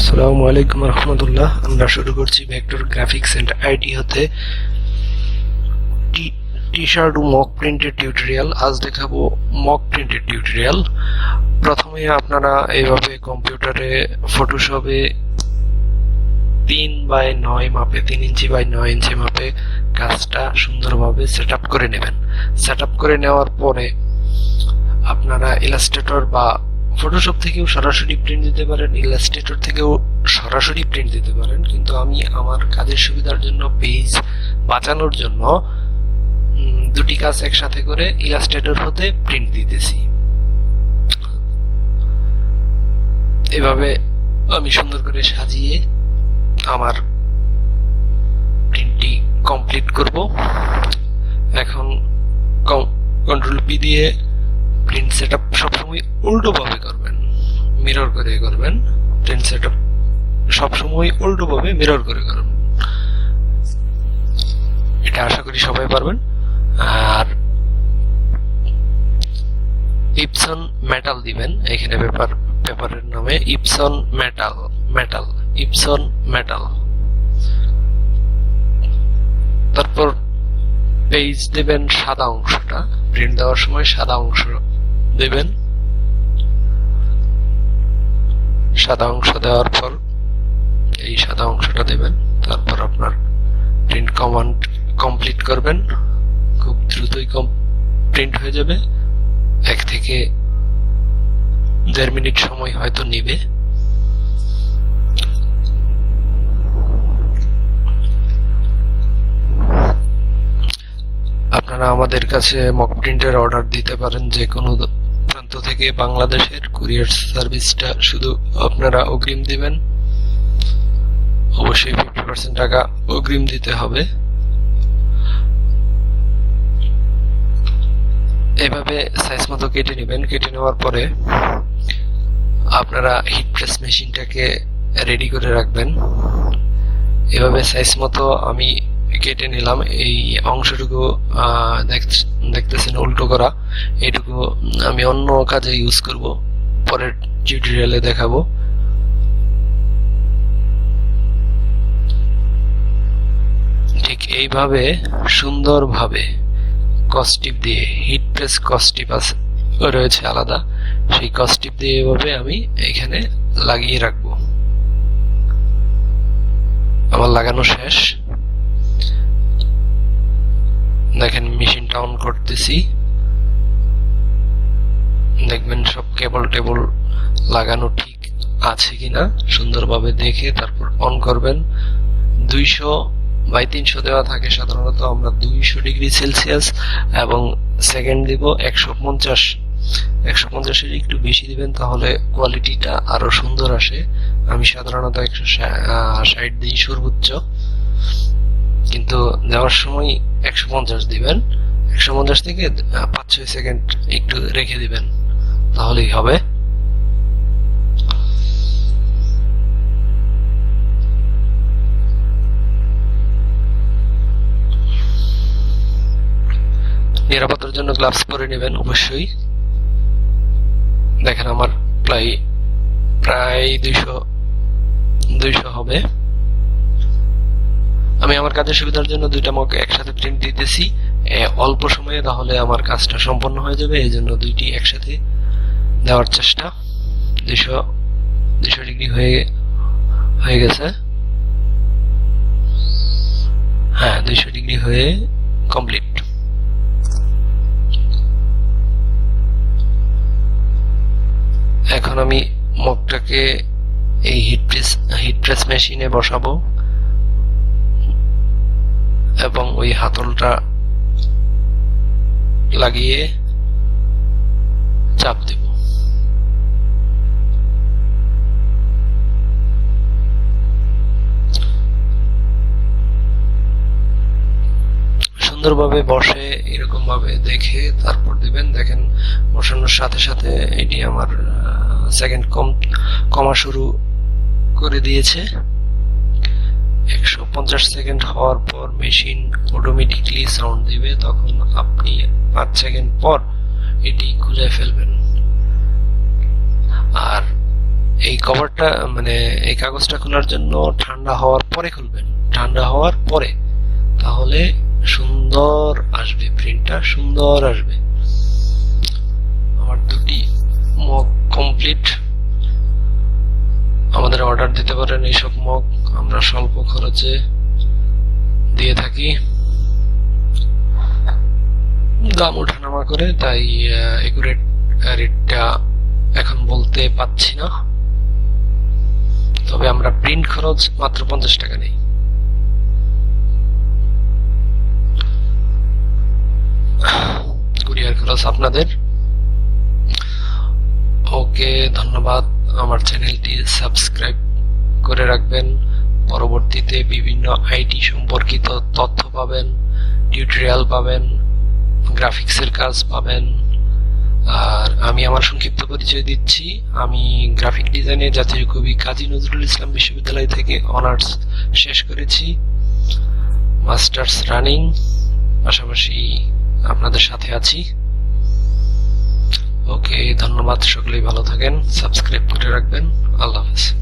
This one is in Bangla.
আসসালামু আলাইকুম রহমতুল্লাহ। আমরা শুরু করছি ভেক্টর গ্রাফিক্স এন্ড আইটি হতে টি শার্ট মক প্রিন্টের টিউটোরিয়াল। আজ দেখাবো মক প্রিন্টের টিউটোরিয়াল। প্রথমে আপনারা এইভাবে কম্পিউটারে ফটোশপে 3x9 মাপে 3 ইঞ্চি বাই 9 ইঞ্চি মাপে কাজটা সুন্দরভাবে সেট আপ করে নেবেন। সেট আপ করে নেওয়ার পরে আপনারা ইলাস্ট্রেটর বা ফটোশপ থেকেও সরাসরি প্রিন্ট দিতে পারেন, ইলাস্ট্রেটর থেকেও সরাসরি প্রিন্ট দিতে পারেন, কিন্তু আমি আমার কাজের সুবিধার জন্য পেজ বাঁচানোর জন্য দুটি কাজ একসাথে করে ইলাস্ট্রেটর হতে প্রিন্ট দিতেছি। এভাবে আমি সুন্দর করে সাজিয়ে আমার প্রিন্টটি কমপ্লিট করব। এখন কন্ট্রোল পি দিয়ে প্রিন্ট সেটআপ সবসময় উল্টো ভাবে করবেন, মিরর করে করবেন। প্রিন্ট সেটআপ সবসময় উল্টো ভাবে মিরর করে করবেন, এটা আশা করি সবাই পারবেন। আর ইপসন মেটাল দিবেন এখানে, পেপারের নামে ইপসন মেটাল। তারপর পেজ দিবেন সাদা অংশটা, প্রিন্ট দেওয়ার সময় সাদা অংশ দিবেন। সাদা অংশ দেওয়ার পর এই সাদা অংশটা দিবেন। তারপর আপনার প্রিন্ট কমান্ড কমপ্লিট করবেন, খুব দ্রুতই প্রিন্ট হয়ে যাবে। 1 থেকে 1.5 মিনিট সময় হয়তো নিবে। আপনারা আমাদের কাছে মক প্রিন্টের অর্ডার দিতে পারেন যে কোনো প্রান্ত থেকে। বাংলাদেশের কুরিয়ার সার্ভিসটা শুধু আপনারা অগ্রিম দিবেন, অবশ্যই 50% টাকা অগ্রিম দিতে হবে। এভাবে সাইজ মতো কেটে নেবেন। কেটে নেওয়ার পরে আপনারা হিট প্রেস মেশিনটাকে রেডি করে রাখবেন। এভাবে সাইজ মতো আমি কেটে নিলাম। এই অংশটুকু দেখতেছেন উল্টো করা, এইটুকু আমি অন্য কাজে ইউজ করব, পরের টিউটোরিয়ালে দেখাবো। ঠিক এইভাবে সুন্দরভাবে কস্টিপ দিয়ে, হিট প্রেস কস্টিপ রয়েছে আলাদা, সেই কস্টিপ দিয়ে এভাবে আমি এখানে লাগিয়ে রাখবো। আমার লাগানো শেষ। দেখেন মেশিনটা অন করতেছি, দেখবেন সব কেবল টেবল লাগানো ঠিক আছে কিনা সুন্দরভাবে দেখে তারপর অন করবেন। 200/300 দেওয়া থাকে সাধারণত, আমরা 200 ডিগ্রি সেলসিয়াস এবং সেকেন্ড দিব 150 এর একটু বেশি দিবেন, তাহলে কোয়ালিটিটা আরো সুন্দর আসে। আমি সাধারণত 160 দিই সর্বোচ্চ, কিন্তু দেওয়ার সময় 150 দিবেন। 150 থেকে 5-6 সেকেন্ড একটু রেখে দিবেন, তাহলেই হবে। নিরাপত্তার জন্য গ্লাভস পরে নেবেন অবশ্যই। দেখেন আমার প্রায় 200 হবে। আমি আমার কাজের সুবিধার জন্য দুইটা মক একসাথে প্রিন্ট দিতেছি অল্প সময়ে, তাহলে আমার কাজটা সম্পন্ন হয়ে যাবে। এই জন্য দুইটি একসাথে দেওয়ার চেষ্টা। 200 ডিগ্রি হয়ে গেছে। হ্যাঁ, 200 ডিগ্রি হয়ে কমপ্লিট। এখন আমি মকটাকে এই হিট প্রেস মেশিনে বসাবো এবং ওই হাতলটা লাগিয়ে চাপ দেব। সুন্দরভাবে বসে এরকম ভাবে দেখে তারপর দিবেন। দেখেন বসানোর সাথে সাথে এটি আমার সেকেন্ড কমা শুরু করে দিয়েছে। 150 সেকেন্ড হওয়ার পর মেশিন অটোমেটিকলি সাউন্ড দিবে, তখন আপনি 5 সেকেন্ড পর এটি খুলে ফেলবেন। আর এই কভারটা মানে এই কাগজটা খোলার জন্য ঠান্ডা হওয়ার পরে খুলবেন, ঠান্ডা হওয়ার পরে, তাহলে সুন্দর আসবে, প্রিন্টটা সুন্দর আসবে। আমার দুটি মগ কমপ্লিট। আমাদের অর্ডার দিতে পারেন, এইসব মগ আমরা স্বল্প খরচে দিয়ে থাকি, দাম ওঠানামা করে, তাই একুরেট রেটটা এখন বলতে পাচ্ছি না। তবে আমরা প্রিন্ট খরচ মাত্র 50 টাকা নেই। কুরিয়ার খরচ আপনাদের। ওকে, ধন্যবাদ। আমার চ্যানেলটি সাবস্ক্রাইব করে রাখবেন। পরবর্তীতে বিভিন্ন আইটি সম্পর্কিত তথ্য পাবেন, টিউটোরিয়াল পাবেন, গ্রাফিক্সের কাজ পাবেন। আর আমি আমার সংক্ষিপ্ত পরিচয় দিচ্ছি। আমি গ্রাফিক ডিজাইনে জাতীয় কবি কাজী নজরুল ইসলাম বিশ্ববিদ্যালয় থেকে অনার্স শেষ করেছি, মাস্টার্স রানিং, পাশাপাশি আপনাদের সাথে আছি। ওকে, ধন্যবাদ। সকলেই ভালো থাকেন, সাবস্ক্রাইব করে রাখবেন। আল্লাহ হাফেজ।